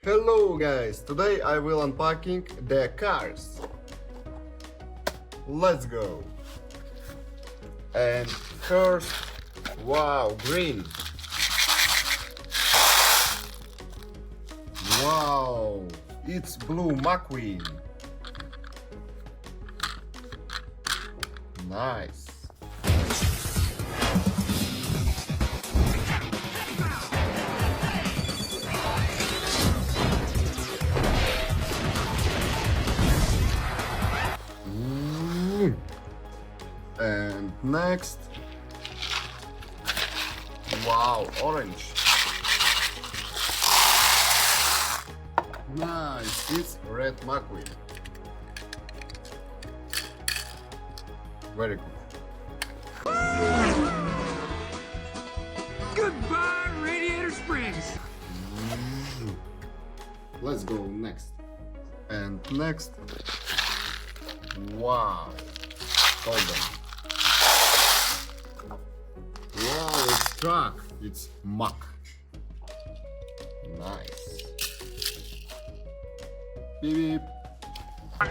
Hello guys, today I will unpacking the cars. Let's go. And first, wow, green. Wow, it's blue Mcqueen. Nice. And next, wow, orange. Nice, it's red Mcqueen. Very good. Goodbye, Radiator Springs. Let's go next. And next, wow, golden. Wow, it's truck. It's Mack. Nice. Beep beep.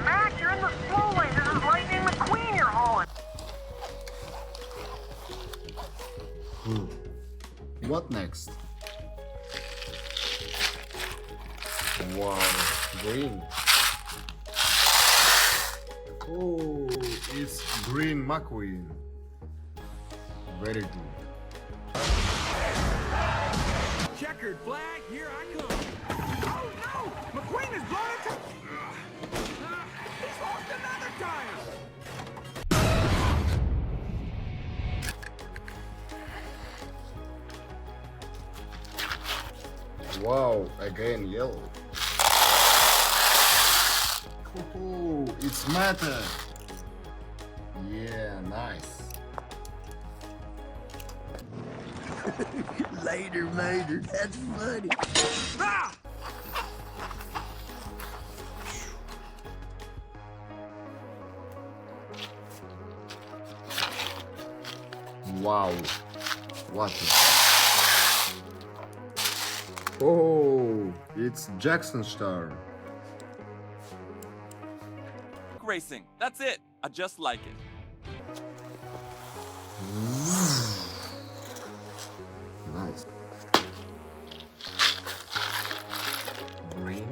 Mac, you're in the slow lane. This is Lightning Mcqueen you're hauling. What next? Wow, green. Oh, it's green Mcqueen. Very good. Checkered flag, here I come. Oh no! McQueen is blown it to... he's lost another tire! Wow, again yellow. Oh, it's matter. Yeah, nice. Later, that's funny. Ah! Wow, what is that? Oh, it's Jackson Star. Racing. That's it. I just like it. Nice. Green.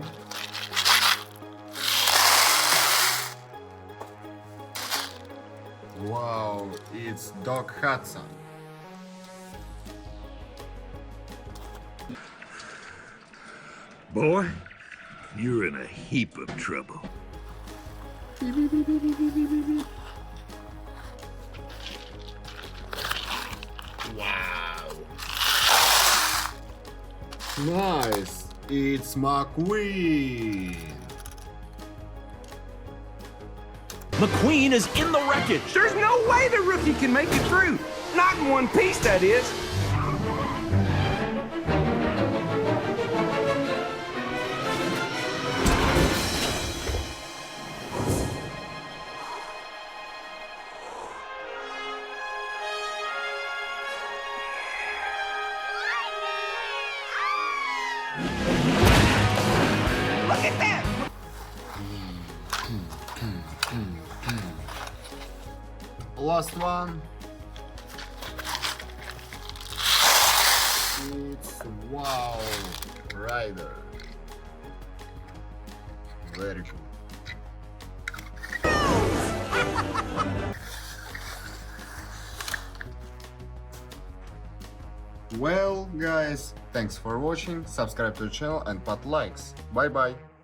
Wow, it's Doc Hudson. Boy, you're in a heap of trouble. Wow. Nice. It's McQueen. McQueen is in the wreckage. There's no way the rookie can make it through. Not in one piece, that is. Look at that! Last one. It's wow, Rider. Very cool. Well, guys, thanks for watching. Subscribe to the channel and put likes. Bye bye.